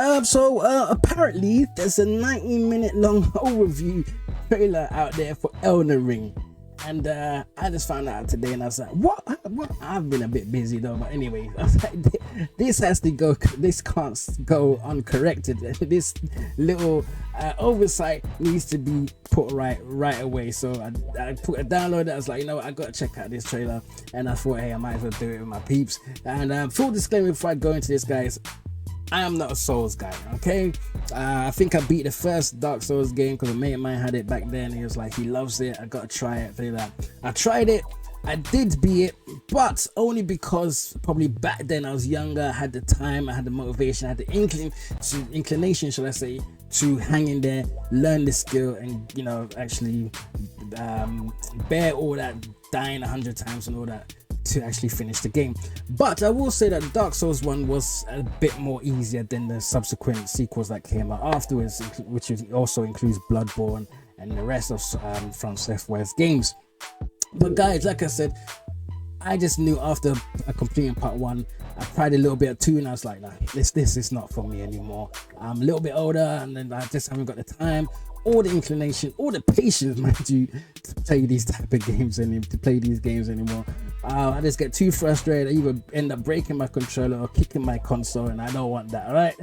Apparently there's a 90-minute long overview trailer out there for Elden Ring, and I just found out today, and I was like, what? I've been a bit busy though, but anyway, I was like, this has to go. This can't go uncorrected. This little oversight needs to be put right away. So I put a download. I was like, you know what, I gotta check out this trailer, and I thought, hey, I might as well do it with my peeps. And full disclaimer before I go into this, guys, I am not a Souls guy, okay? I think I beat the first Dark Souls game because a mate of mine had it back then. He was like, he loves it, I gotta try it, thing like that. I tried it, I did beat it, but only because probably back then I was younger, I had the time, I had the motivation, I had the inclination, should I say, to hang in there, learn the skill, and, you know, actually bear all that dying 100 times and all that to actually finish the game. But I will say that the Dark Souls one was a bit more easier than the subsequent sequels that came out afterwards, which also includes Bloodborne and the rest of From Software's games. But guys, like I said, I just knew after completing part 1, I tried a little bit of 2, and I was like, nah, this is not for me anymore. I'm a little bit older, and then I just haven't got the time or the inclination or the patience, mind you, to play these type of games and to play these games anymore. I just get too frustrated. I either end up breaking my controller or kicking my console, and I don't want that, right?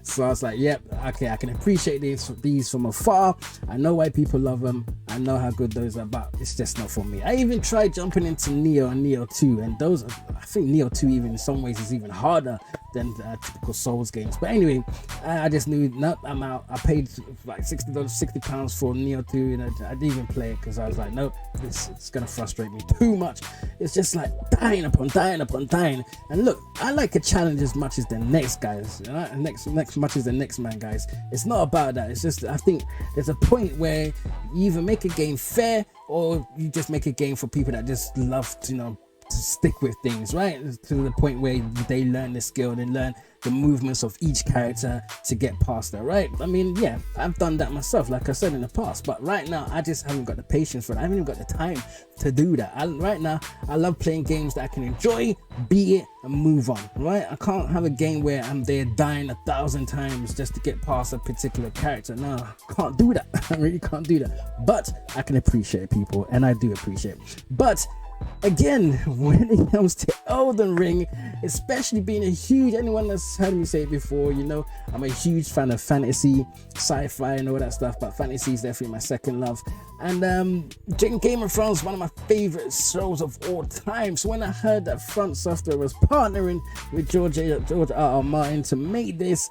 So I was like, yep, okay, I can appreciate these from afar. I know why people love them. I know how good those are, but it's just not for me. I even tried jumping into Neo and Neo 2, and those, I think Neo 2 even in some ways is even harder than typical Souls games. But anyway, I just knew, nope, I'm out. I paid like £60 for Neo 2, and I didn't even play it because I was like, nope, it's gonna frustrate me too much. It's just like dying upon dying upon dying. And look, I like a challenge as much as the next guys, right? Next much as the next man, guys. It's not about that. It's just, I think there's a point where you either make a game fair or you just make a game for people that just love to, you know, to stick with things, right? To the point where they learn the skill, they learn the movements of each character to get past that, right? I mean, yeah, I've done that myself, like I said in the past, but right now I just haven't got the patience for it. I haven't even got the time to do that. Right now I love playing games that I can enjoy, beat it, and move on, right? I can't have a game where I'm there dying 1,000 times just to get past a particular character. No, I can't do that. I really can't do that. But I can appreciate people, and I do appreciate it. But again, when it comes to Elden Ring, especially being a huge, anyone that's heard me say it before, you know, I'm a huge fan of fantasy, sci-fi, and all that stuff, but fantasy is definitely my second love. And Game of Thrones is one of my favorite shows of all time. So when I heard that Front Software was partnering with George R.R. Martin to make this,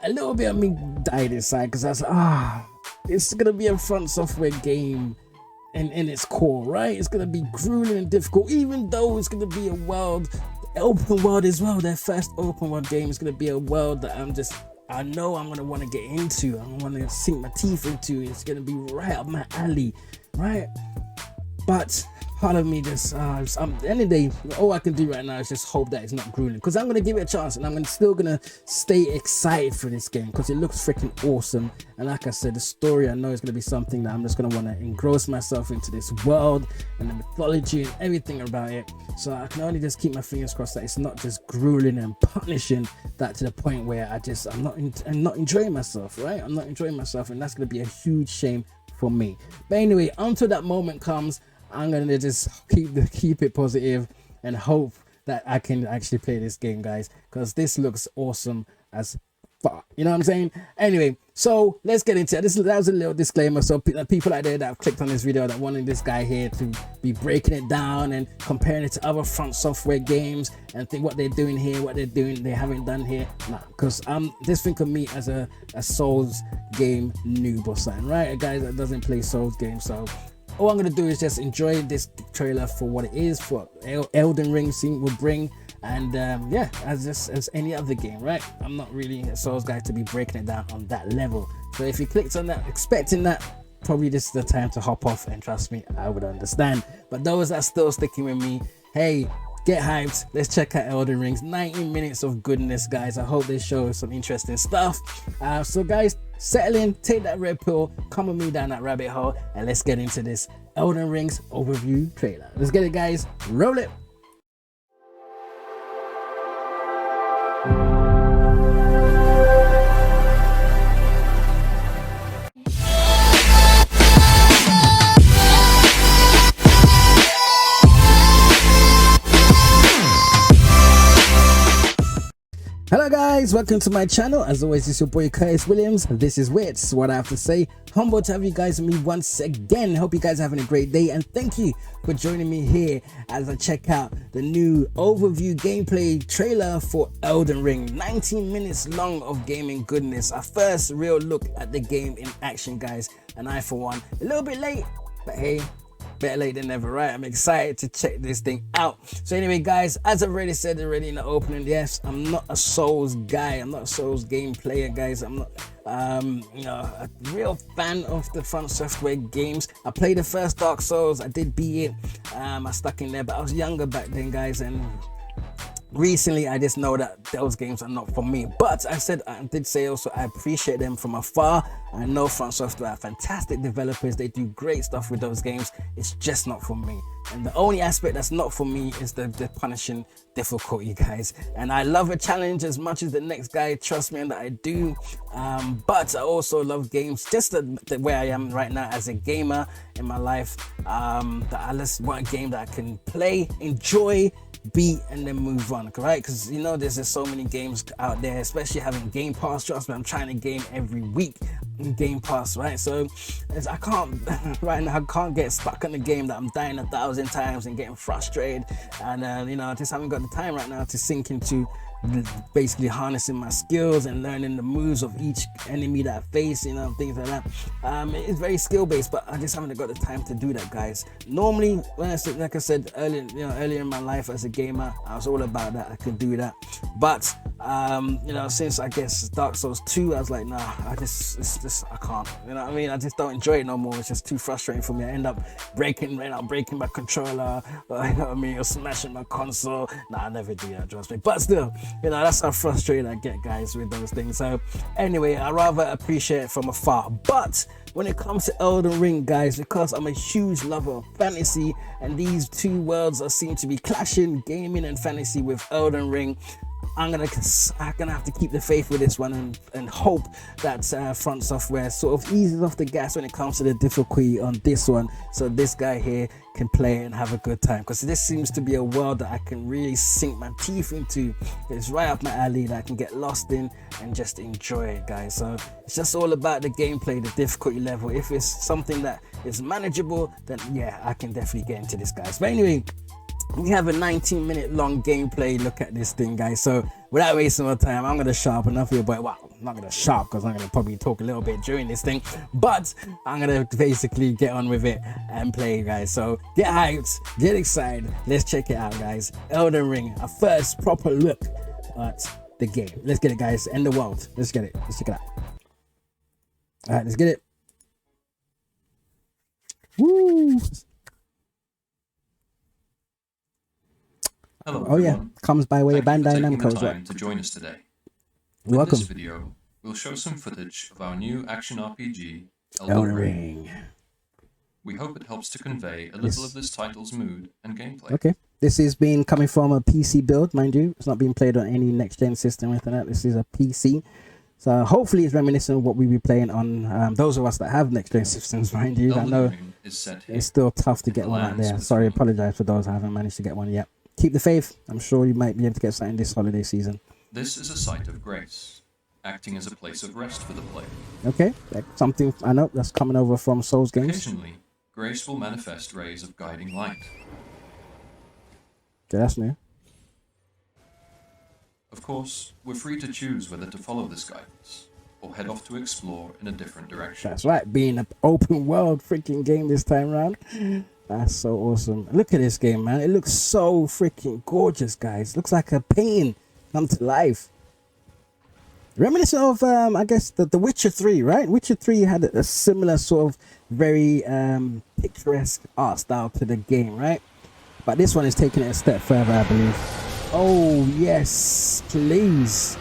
a little bit of me died inside, because I was like, it's gonna be a Front Software game in its core, right? It's gonna be grueling and difficult, even though it's gonna be a world, open world as well. Their first open world game is gonna be a world that I know I'm gonna want to get into. I'm gonna sink my teeth into. It's gonna be right up my alley, right? But part of me just, at the end of the day, all I can do right now is just hope that it's not grueling, because I'm gonna give it a chance, and I'm still gonna stay excited for this game because it looks freaking awesome. And like I said, the story, I know is gonna be something that I'm just gonna want to engross myself into this world and the mythology and everything about it. So I can only just keep my fingers crossed that it's not just grueling and punishing that to the point where I'm not enjoying myself, right? I'm not enjoying myself, and that's gonna be a huge shame for me. But anyway, until that moment comes, I'm gonna just keep it positive and hope that I can actually play this game, guys, because this looks awesome as fuck. You know what I'm saying? Anyway, so let's get into it. That was a little disclaimer. So people out there that have clicked on this video that wanted this guy here to be breaking it down and comparing it to other Front Software games and think what they're doing here, what they haven't done here. Nah, because this thing of me as a Souls game noob or something, right? A guy that doesn't play Souls games. So all I'm gonna do is just enjoy this trailer for what it is, for Elden Ring will bring, and yeah, as any other game, right? I'm not really a Souls guy to be breaking it down on that level. So if you clicked on that expecting that, probably this is the time to hop off, and trust me, I would understand. But those that are still sticking with me, hey, get hyped. Let's check out Elden Ring's 90 minutes of goodness, guys. I hope they show some interesting stuff. So guys, settle in, take that red pill, come with me down that rabbit hole, and let's get into this Elden Ring's overview trailer. Let's get it, guys. Roll it. Hello guys, welcome to my channel. As always, it's your boy Curtis Williams. This is W.I.H.T.S, what I have to say. Humble to have you guys with me once again. Hope you guys are having a great day, and thank you for joining me here as I check out the new overview gameplay trailer for Elden Ring. 19 minutes long of gaming goodness. Our first real look at the game in action, guys, and I for one, a little bit late, but hey, better late than never, right? I'm excited to check this thing out. So anyway, guys, as I've already said in the opening, yes, I'm not a Souls guy. I'm not a Souls game player, guys. I'm not a real fan of the From Software games. I played the first Dark Souls. I did beat it. I stuck in there, but I was younger back then, guys, and recently I just know that those games are not for me. But I did say also I appreciate them from afar. I know From Software are fantastic developers. They do great stuff with those games. It's just not for me, and the only aspect that's not for me is the punishing difficulty, guys. And I love a challenge as much as the next guy, trust me, and that I do, but I also love games just the way I am right now as a gamer in my life, that I just want a game that I can play, enjoy, beat, and then move on, right? Because you know there's just so many games out there, especially having Game Pass. Trust me, I'm trying to game every week in Game Pass, right? So I can't right now, I can't get stuck in a game that I'm dying 1,000 times and getting frustrated, and I just haven't got the time right now to sink into basically harnessing my skills and learning the moves of each enemy that I face, things like that. It's very skill based, but I just haven't got the time to do that, guys. Normally, when like I said earlier in my life as a gamer, I was all about that. I could do that, but since I guess Dark Souls 2, I was like, nah, I can't. You know what I mean? I just don't enjoy it no more. It's just too frustrating for me. I end up breaking my controller, you know what I mean, or smashing my console. Nah, I never do that, trust me. But still, that's how frustrated I get, guys, with those things. So anyway, I rather appreciate it from afar. But when it comes to Elden Ring, guys, because I'm a huge lover of fantasy, and these two worlds seem to be clashing, gaming and fantasy, with Elden Ring, I'm gonna have to keep the faith with this one and hope that From Software sort of eases off the gas when it comes to the difficulty on this one, so this guy here can play and have a good time, because this seems to be a world that I can really sink my teeth into. It's right up my alley that I can get lost in and just enjoy it, guys. So it's just all about the gameplay, the difficulty level. If it's something that is manageable, then yeah, I can definitely get into this, guys. But anyway, we have a 19-minute long gameplay look at this thing, guys. So without wasting more time, I'm gonna sharpen up here, but wow, I'm not gonna sharp because I'm gonna probably talk a little bit during this thing, but I'm gonna basically get on with it and play, guys. So get hyped, get excited, let's check it out, guys. Elden Ring, our first proper look at the game. Let's get it, guys. End the world. Let's get it. Let's check it out. All right, let's get it. Woo! Hello, oh everyone. Yeah, comes by way of Bandai Namco. Time to join us today. You're welcome. In this video, we'll show some footage of our new action RPG, Elden Ring. We hope it helps to convey a little of this title's mood and gameplay. Okay, this is being coming from a PC build, mind you. It's not being played on any next-gen system or anything like that. This is a PC. So hopefully it's reminiscent of what we'll be playing on those of us that have next-gen systems, mind you. I know it's still tough to get one out there. Sorry, apologize for those who haven't managed to get one yet. Keep the faith. I'm sure you might be able to get something this holiday season. This is a site of grace, acting as a place of rest for the player. Okay, that's something I know that's coming over from Souls games. Occasionally, grace will manifest rays of guiding light. Okay, that's new. Of course, we're free to choose whether to follow this guidance, or head off to explore in a different direction. That's right, being an open world freaking game this time around. That's so awesome. Look at this game, man. It looks so freaking gorgeous, guys. Looks like a painting come to life. Reminiscent of, I guess, the Witcher 3, right? Witcher 3 had a similar sort of very picturesque art style to the game, right? But this one is taking it a step further, I believe. Oh, yes, please.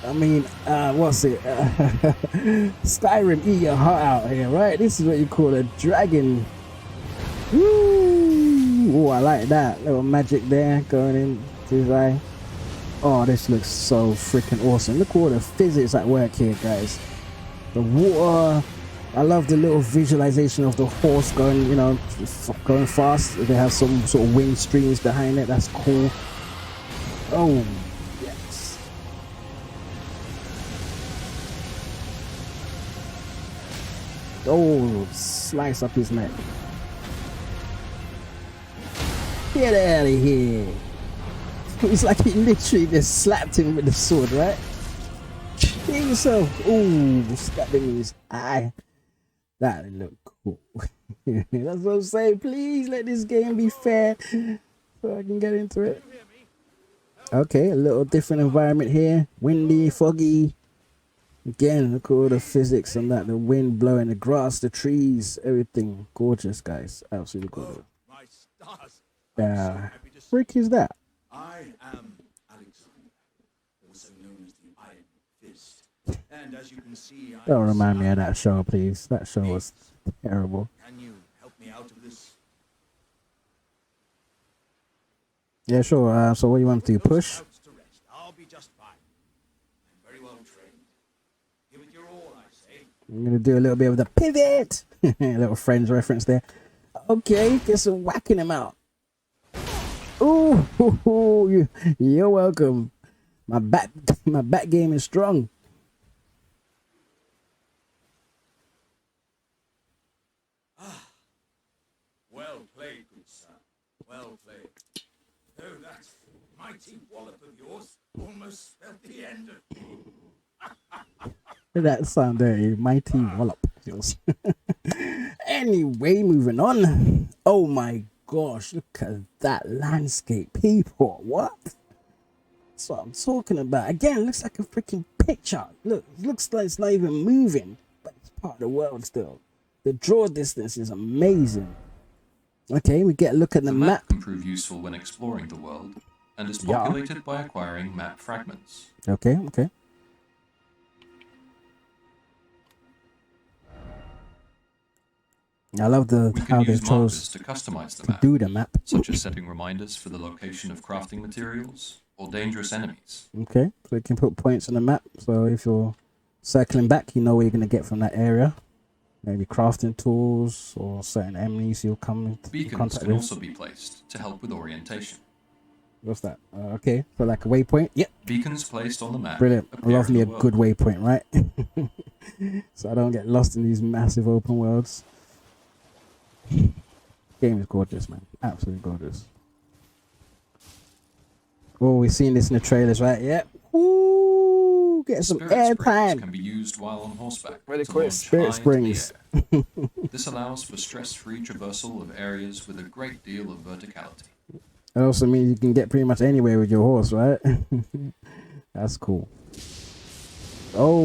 I mean, what's it? Skyrim, eat your heart out here, right? This is what you call a dragon. Woo! Oh, I like that little magic there going into his eye. Oh, this looks so freaking awesome. Look at all the physics at work here, guys. The water. I love the little visualization of the horse going, going fast. They have some sort of wind streams behind it. That's cool. Oh, yes. Oh, slice up his neck. Get out of here. It's like he literally just slapped him with the sword, right? Hear yourself. Oh, stabbed him in his eye. That look cool. That's what I'm saying. Please let this game be fair so I can get into it. Okay, a little different environment here. Windy, foggy. Again, look at all the physics and that. The wind blowing, the grass, the trees, everything. Gorgeous, guys. Absolutely gorgeous. Frick is that? I am Alexander, also known as the Iron Fist. And as you can see, Don't remind me of that show, please. That show was terrible. Can you help me out of this? Yeah, sure. So what do you want to do? Push? I'll be just fine. I'm very well trained. Give it your all, I say. I'm going to do a little bit of the pivot. A little Friends reference there. Okay, get some whacking him out. Ooh, you're welcome. My back game is strong. Well played, good son. Well played. Though that mighty wallop of yours almost spelled the end of me. That sound dirty. Mighty wallop. Anyway, moving on. Oh my gosh, look at that landscape, people. What? That's what I'm talking about. Again, it looks like a freaking picture. Look, it looks like it's not even moving, but it's part of the world still. The draw distance is amazing. Okay, we get a look at the map. Can prove useful when exploring the world and is populated by acquiring map fragments. Okay. I love how they chose to customize the to map, do the map. such as setting reminders for the location of crafting materials or dangerous enemies. Okay, so you can put points on the map. So if you're circling back, you know what you're going to get from that area. Maybe crafting tools or certain enemies you'll come into Beacons contact can with. also be placed to help with orientation. What's that? Okay, so like a waypoint. Yep. Beacons placed on the map. Brilliant. I appear love in me the a world. good waypoint, right? So I don't get lost in these massive open worlds. Game is gorgeous, man. Absolutely gorgeous. Oh, we've seen this in the trailers, right? Yep. Ooh, get some Spirit springs airtime. can be used while on horseback. Really to quick, launch Spirit high into the springs. air. This allows for stress-free traversal of areas with a great deal of verticality. It also means you can get pretty much anywhere with your horse, right? That's cool. Oh,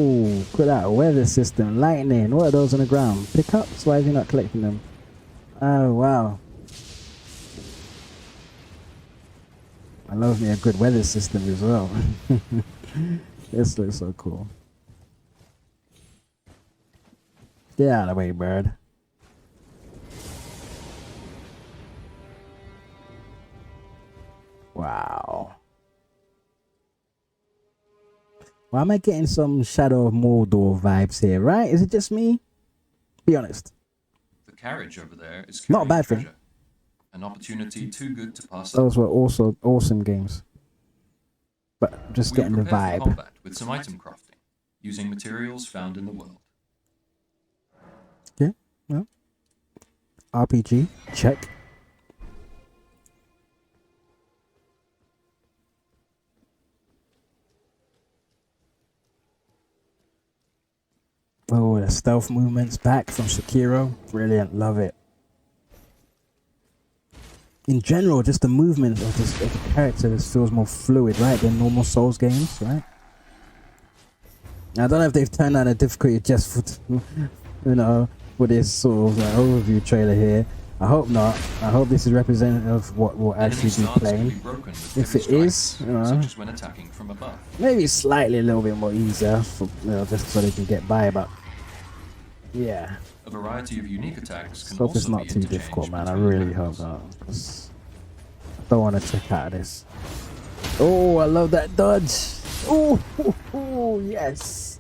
look at that weather system. Lightning. What are those on the ground? Pickups? Why are you not collecting them? Oh, wow. I love me a good weather system as well. This looks so cool. Get out of the way, bird. Wow. Why am I getting some Shadow of Mordor vibes here, right? Is it just me? Be honest. The carriage over there is Not a bad treasure. thing. An opportunity too good to pass up. Those were also awesome games. But just We are getting the prepared for vibe. combat with some item crafting, using materials found in the world. Yeah, well. RPG, check. Oh, the stealth movements back from Sekiro. Brilliant, love it. In general, just the movement of the character just feels more fluid, right, than normal Souls games, right? I don't know if they've turned down the difficulty just for, for this sort of overview trailer here. I hope not. I hope this is representative of what we'll actually be playing. If it is, such as when attacking from above. maybe slightly a little bit more easier, for, just so they can get by. But yeah, A variety of unique attacks can hope it's also not be too interchanged difficult, man. I between really hope weapons. not, because I don't want to check out of this. Oh, I love that dodge. Oh, yes.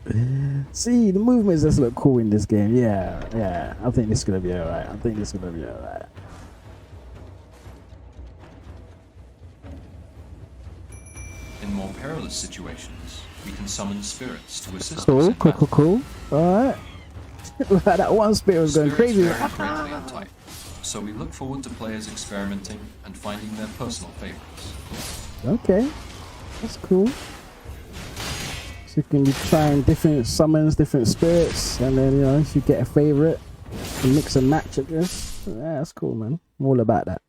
See, the movements just look cool in this game. Yeah. I think this is gonna be alright. In more perilous situations, we can summon spirits to assist us Cool, in battle. cool. Alright. That one spirit was going Spirits crazy. vary greatly in type, so we look forward to players experimenting and finding their personal favorites. Okay, that's cool. So you can be trying different summons, different spirits, and then, you know, if you get a favorite, you mix and match, I guess. Yeah, that's cool, man. I'm all about that.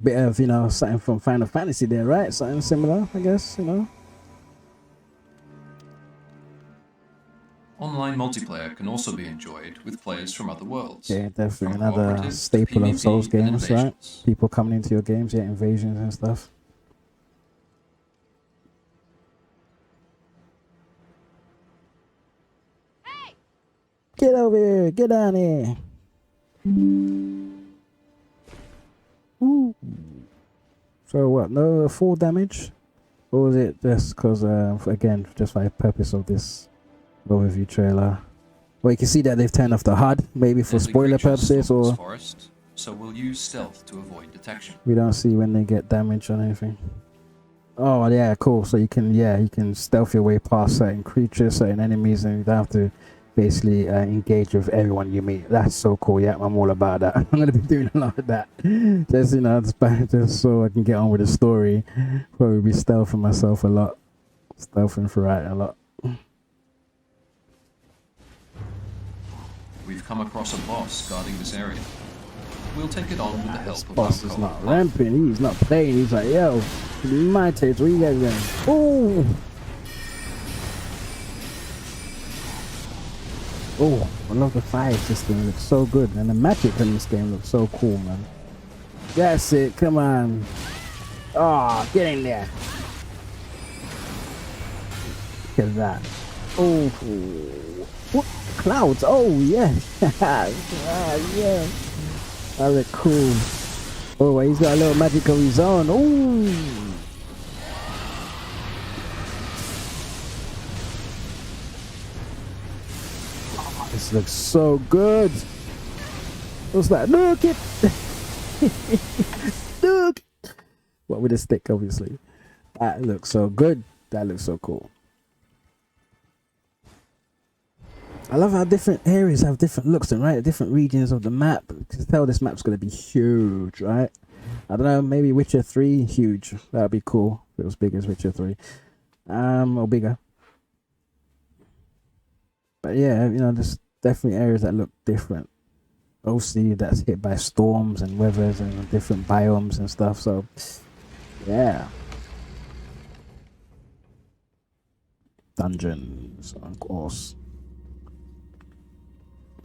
Bit of, you know, something from Final Fantasy there, right? Something similar, I guess, you know. Online multiplayer can also be enjoyed with players from other worlds. Yeah, definitely from another cooperative to staple of PvP Souls and games, right? invasions. People coming into your games, yeah, invasions and stuff. Hey! Get over here, get down here. Ooh. So what? No full damage, or was it just because, again, just for the purpose of this overview trailer? Well, you can see that they've turned off the HUD, maybe for Deadly spoiler creatures purposes, stalk this or forest, so we'll use stealth to avoid detection. we don't see when they get damaged or anything. Oh yeah, cool. So you can stealth your way past certain creatures, certain enemies, and you don't have to basically engage with everyone you meet. That's so cool. Yeah, I'm all about that. I'm gonna be doing a lot of that. Just, you know, just so I can get on with the story. Probably be stealthing myself a lot, stealthing throughout a lot. We've come across a boss guarding this area. We'll take it on with the help This of boss is Namco. not ramping. He's not playing. He's like, yo, my territory. Where you guys going? Oh. Oh, I love the fire system. It looks so good. And the magic in this game looks so cool, man. That's it. Come on. Oh, get in there. Look at that. Oh, what? Clouds. Oh, yeah. Ah, yeah. That look cool. Oh, he's got a little magic of his own. Oh. This looks so good. What's that? Look it. Look. What with a stick, obviously. That looks so good. That looks so cool. I love how different areas have different looks, and right, different regions of the map. You can tell this map's gonna be huge, right? I don't know, maybe Witcher 3 huge. That'd be cool if it was big as Witcher 3, or bigger. But yeah, you know, there's definitely areas that look different. Obviously, that's hit by storms and weathers and different biomes and stuff. So, yeah. Dungeons, of course.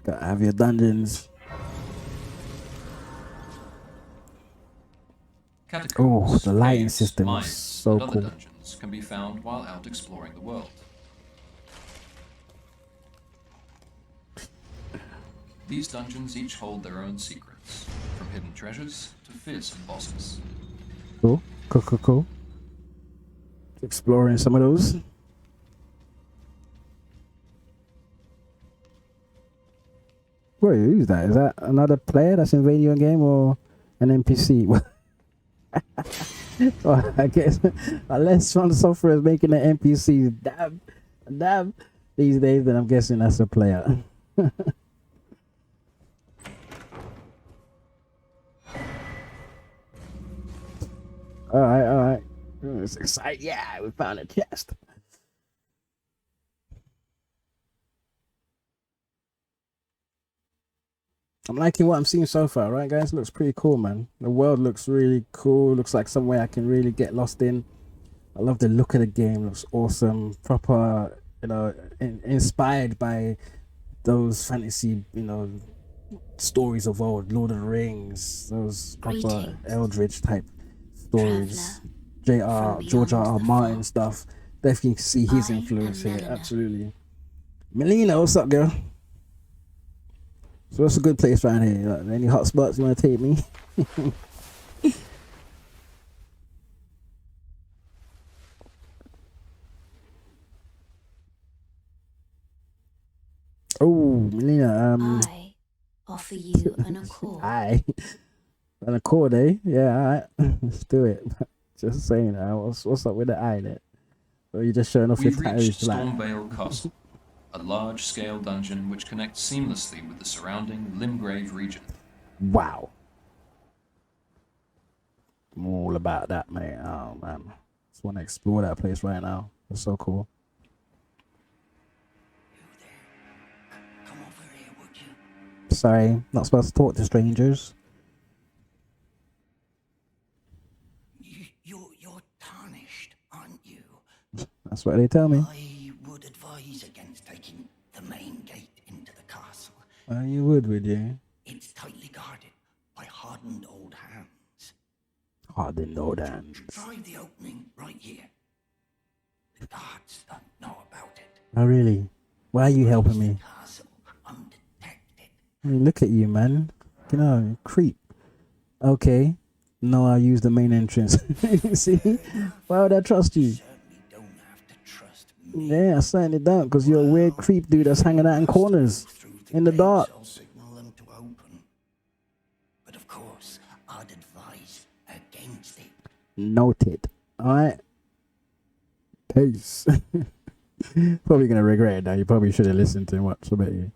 Gotta have your dungeons. Catacombs, Oh, the lighting caves, system is mines, so and other cool. dungeons can be found while out exploring the world. These dungeons each hold their own secrets, from hidden treasures to fearsome bosses. Cool, cool, cool, cool. Exploring some of those. Wait, who's that? Is that another player that's invading your game, or an NPC? Well, I guess unless From Software is making an NPC damn these days, then I'm guessing that's a player. All right. It's exciting. Yeah, we found a chest. I'm liking what I'm seeing so far, right, guys? Looks pretty cool, man. The world looks really cool. Looks like somewhere I can really get lost in. I love the look of the game. Looks awesome. Proper, you know, inspired by those fantasy, you know, stories of old. Lord of the Rings. Those proper Greetings, Eldritch type stories. traveller George from R. beyond the Martin fog. stuff. Definitely see his I am influence here. Melina. Absolutely. Melina, what's up, girl? So what's a good place around here? Like, any hot spots you want to take me? Oh, Melina, I offer you an accord. aye. An accord, eh? Yeah, alright. Let's do it. Just saying, what's up with the eye there? Or you just showing off your We've reached tattoos? Like, Stormvale Castle, a large-scale dungeon which connects seamlessly with the surrounding Limgrave region. Wow. I'm all about that, mate. Oh, man. Just want to explore that place right now. It's so cool. Come over here, would you? Sorry, not supposed to talk to strangers. You're tarnished, aren't you? That's what they tell me. I would advise against taking the main gate into the castle. You would you? It's tightly guarded by hardened old hands. Hardened old hands. Try the opening right here. The guards don't know about it. Oh, really? Why are you helping me? Castle undetected. I mean, look at you, man. You know, creep. Okay. No, I'll use the main entrance. See? Why would I trust you? Certainly don't have to trust me. Yeah, I certainly don't, because you're a weird creep dude that's hanging out in corners. Through In the gates, dark. I'll signal them to open. But of course, I'd advise against it. Noted. Alright. Peace. Probably gonna regret it now. You probably should have listened to him. What? I bet you.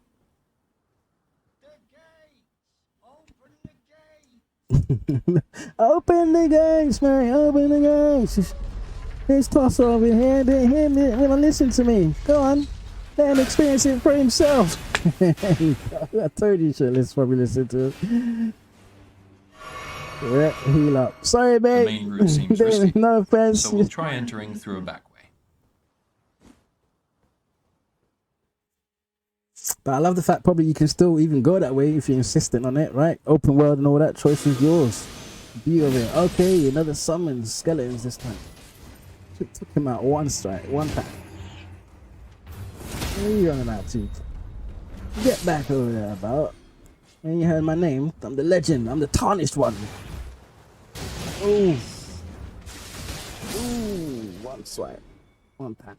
Open the gates, man. Open the gates. There's Toss over here. Him, listen to me. Go on. Let him experience it for himself. I told you should probably listen to it. Yeah, heal up. Sorry, The mate. main route seems risky, No offense. so we'll try entering through a back way. But I love the fact probably you can still even go that way if you're insistent on it, right? Open world and all that. Choice is yours. Be of it. Okay, another summons. Skeletons this time. Took him out one strike, one time. What are you running out to? Get back over there, about. And you heard my name. I'm the legend. I'm the tarnished one. Ooh. Ooh. One swipe. One time.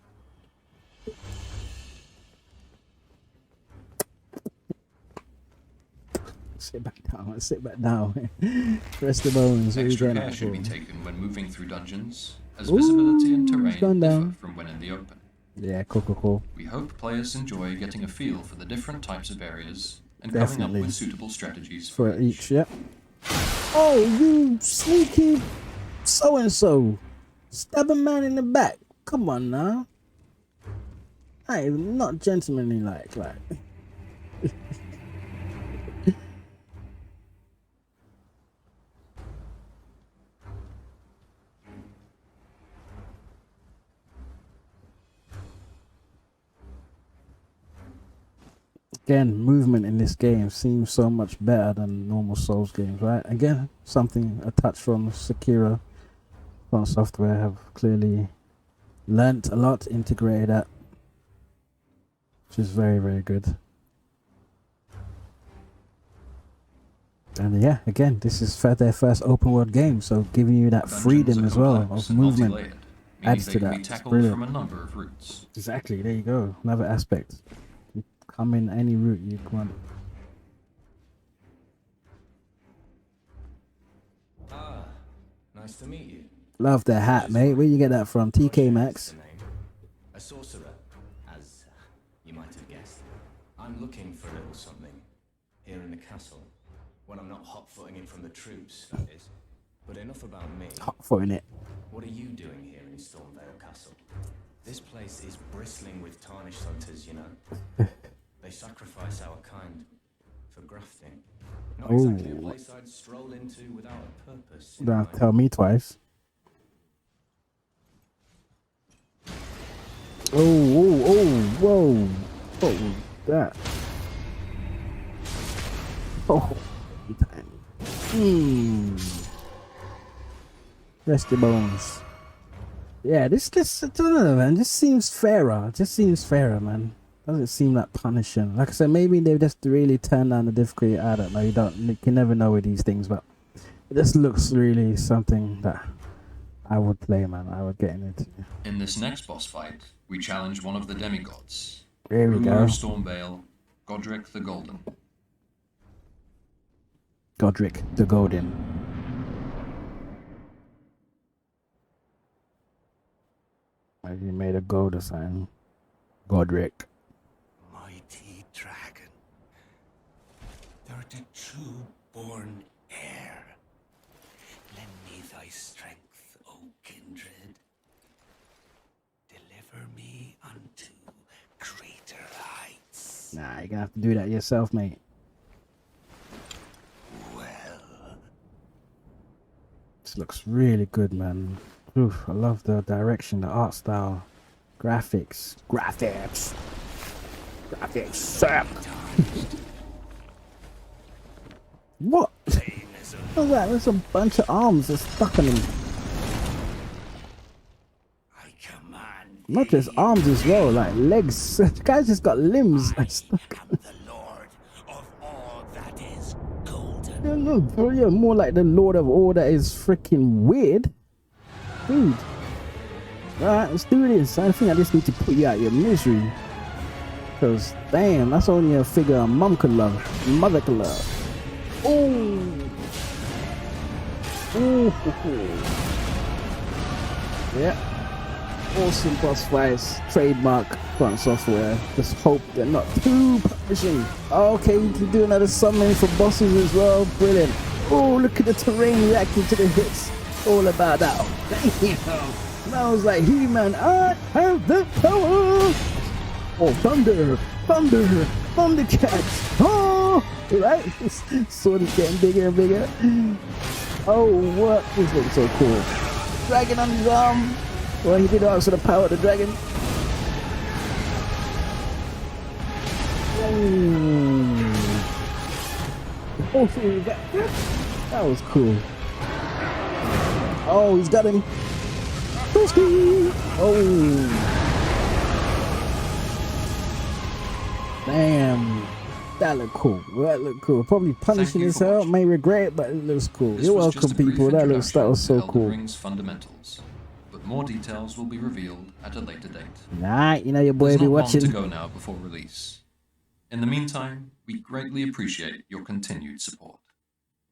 Sit back down. Sit back down. Rest the bones. What are you Extra going care out should for? be taken when moving through dungeons, as visibility and Ooh, it's gone terrain down. differ from when in the open. Yeah, cool. We hope players enjoy getting a feel for the different types of areas and Definitely. coming up with suitable strategies For each, yep. Oh, you sneaky so-and-so. Stab a man in the back. Come on now. I am not gentlemanly like. Again, movement in this game seems so much better than normal Souls games, right? Again, something a touch from Sekiro. From Software have clearly learnt a lot, integrated that, which is very, very good. And yeah, again, this is their first open world game, so giving you that Dungeons freedom are as well complex of and movement multi-layered, meaning adds they to can that. be It's tackled brilliant. from a number of routes. Exactly, there you go. Another aspect. You come in any route you want. Ah, nice to meet you. Love that hat, mate. Where you get that from? TK Maxx. That's the name. A sorcerer, as you might have guessed. I'm looking for a little something here in the castle. When I'm not hot-footing in from the troops, that is. But enough about me. Hot foot in it. What are you doing here in Stormvale Castle? This place is bristling with tarnished hunters, you know. They sacrifice our kind for grafting. Not exactly a Ooh. place I'd stroll into without a purpose. in Don't mind. tell me twice. Whoa. What was that? Oh, rest your bones. Yeah, this, I don't know, man. This seems fairer. Man. Doesn't seem like punishing. Like I said, maybe they just really turn down the difficulty. I don't know. You can never know with these things, but this looks really something that I would play, man. I would get into. In this next boss fight, we challenge one of the demigods. There we Ruler go. of Stormvale, Godric the Golden. Godric the Golden. Maybe he made a gold or something. Godric. the true-born heir. Lend me thy strength, O kindred. Deliver me unto greater heights. Nah, you're gonna have to do that yourself, mate. Well, This looks really good, man. Oof, I love the direction, the art style, graphics. Sap. What? What's that? There's a bunch of arms that's stuck on him. I command Not just arms as well, like legs. The guy's just got limbs. Like stuck. am the Lord of all that is golden. Yeah, no, bro, you're more like the Lord of all that is freaking weird. Dude. Alright, let's do this. I think I just need to put you out of your misery. Because, damn, that's only a figure a mum could love. Mother could love. Oh. Yeah. Awesome boss fights. Trademark Front Software. Just hope they're not too punishing. Okay, we can do another summon for bosses as well. Brilliant. Oh, look at the terrain reacting to the hits. All about that. Damn. Smells like He-Man. I have the power. Oh, thunder, Thundercats. Oh, right. Sword is getting bigger and bigger. Oh, what? This looks so cool. Dragon on his arm. Well, he did also the power of the dragon. Oh, that was cool. Oh, he's got him. Oh. Damn. That looked cool. That looked cool. Probably punishing himself. May regret it, but it looks cool. This You're was welcome, just a brief people. That was introduction so to Elden cool. Ring's fundamentals, but more details will be revealed at a later date. Nah, you know your boy There's be not long watching. to go now before release. In the meantime, we greatly appreciate your continued support.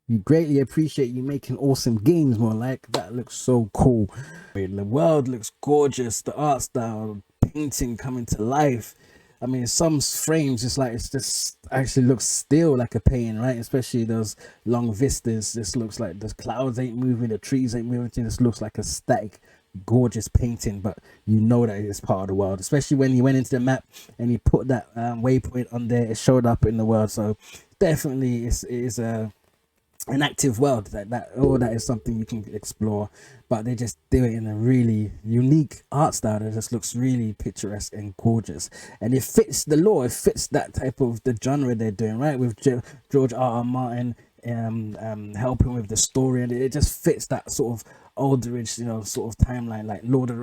We greatly appreciate you making awesome games more like. That looks so cool. The world looks gorgeous. The art style, painting coming to life. I mean, some frames it's just actually looks still like a painting, right? Especially those long vistas. This looks like the clouds ain't moving, the trees ain't moving. This looks like a static, gorgeous painting, but you know that it's part of the world. Especially when you went into the map and you put that waypoint on there, it showed up in the world. So definitely, it is an active world that is something you can explore, but they just do it in a really unique art style that just looks really picturesque and gorgeous, and it fits the lore. It fits that type of the genre they're doing, right, with George R.R. Martin helping with the story, and it just fits that sort of Aldrich, sort of timeline, like Lord of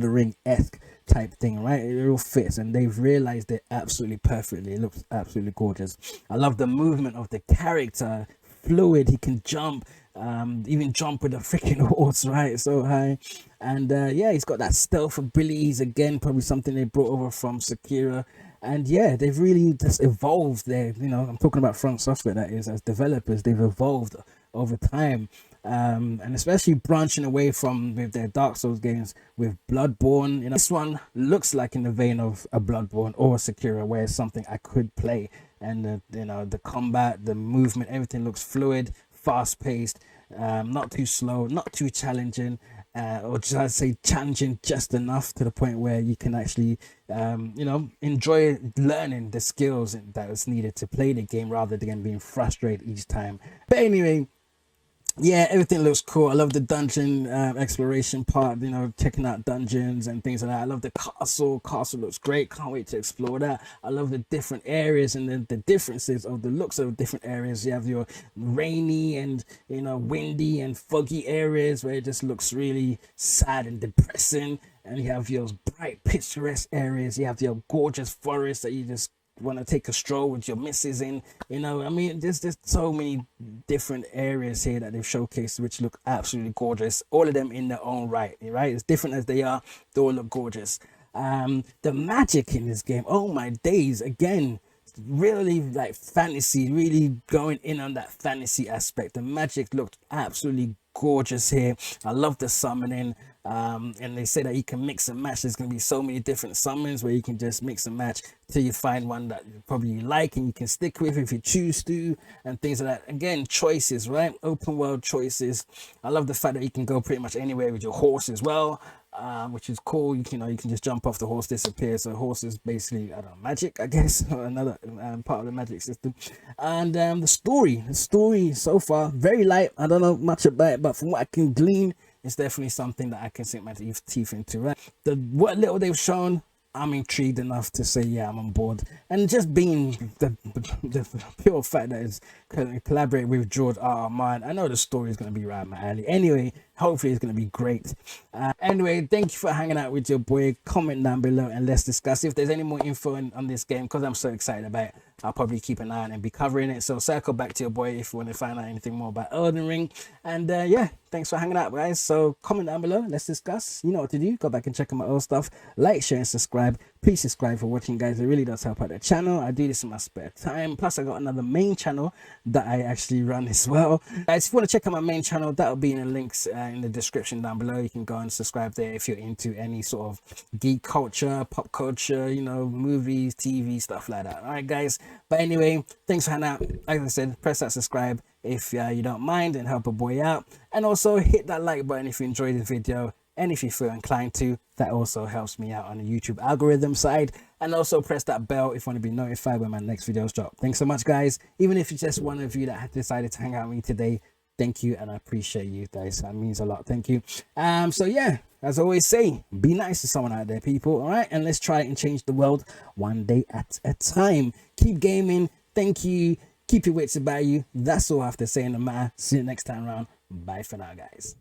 the Ring-esque type thing, right? It all fits, and they've realized it absolutely perfectly. It looks absolutely gorgeous. I love the movement of the character. Fluid, he can jump, even jump with a freaking horse, right? So high. And yeah, he's got that stealth abilities again, probably something they brought over from Sekiro. And yeah, they've really just evolved there. I'm talking about Front Software, that is, as developers. They've evolved over time, and especially branching away from with their Dark Souls games with Bloodborne. This one looks like in the vein of a Bloodborne or a Sekiro, where it's something I could play. And the combat, the movement, everything looks fluid, fast-paced, not too slow, not too challenging, or just I'd say challenging just enough to the point where you can actually enjoy learning the skills that is needed to play the game, rather than being frustrated each time. But anyway, yeah, everything looks cool. I love the dungeon exploration part, checking out dungeons and things like that. I love the castle. Castle looks great. Can't wait to explore that. I love the different areas and the differences of the looks of different areas. You have your rainy and, windy and foggy areas where it just looks really sad and depressing. And you have your bright, picturesque areas. You have your gorgeous forests that you just want to take a stroll with your missus in. There's just so many different areas here that they've showcased which look absolutely gorgeous, all of them in their own right, as different as they are, they all look gorgeous. The magic in this game, oh my days, again, really like fantasy, really going in on that fantasy aspect. The magic looked absolutely gorgeous here. I love the summoning. And they say that you can mix and match. There's going to be so many different summons where you can just mix and match till you find one that probably you like and you can stick with if you choose to, and things like that. Again, choices, right? Open world choices. I love the fact that you can go pretty much anywhere with your horse as well, which is cool. You know, you can just jump off the horse, disappear. So horse is basically, I don't know, magic, I guess, or another part of the magic system. And the story so far very light. I don't know much about it, but from what I can glean, it's definitely something that I can sink my teeth into, right? What little they've shown, I'm intrigued enough to say, yeah, I'm on board. And just being the pure fact that it's collaborate with George R.R. Martin, I know the story is going to be right up my alley. Anyway, hopefully it's going to be great. Anyway, thank you for hanging out with your boy. Comment down below and let's discuss. If there's any more info on this game, because I'm so excited about it, I'll probably keep an eye on it and be covering it. So circle back to your boy if you want to find out anything more about Elden Ring. And yeah, thanks for hanging out, guys. So comment down below, let's discuss. You know what to do. Go back and check out my old stuff. Like, share, and subscribe. Please subscribe for watching, guys. It really does help out the channel. I do this in my spare time. Plus, I got another main channel that I actually run as well. Guys, if you want to check out my main channel, that'll be in the links in the description down below. You can go and subscribe there if you're into any sort of geek culture, pop culture, you know, movies, TV, stuff like that. All right, guys. But anyway, thanks for hanging out. Like I said, press that subscribe if you don't mind and help a boy out. And also hit that like button if you enjoyed the video. And if you feel inclined to, that also helps me out on the YouTube algorithm side. And also press that bell if you want to be notified when my next videos drop. Thanks so much, guys. Even if it's just one of you that had decided to hang out with me today, thank you, and I appreciate you guys. That means a lot. Thank you. So yeah, as I always say, be nice to someone out there, people. All right, and let's try and change the world one day at a time. Keep gaming. Thank you. Keep your wits about you. That's all I have to say in the matter. See you next time around. Bye for now, guys.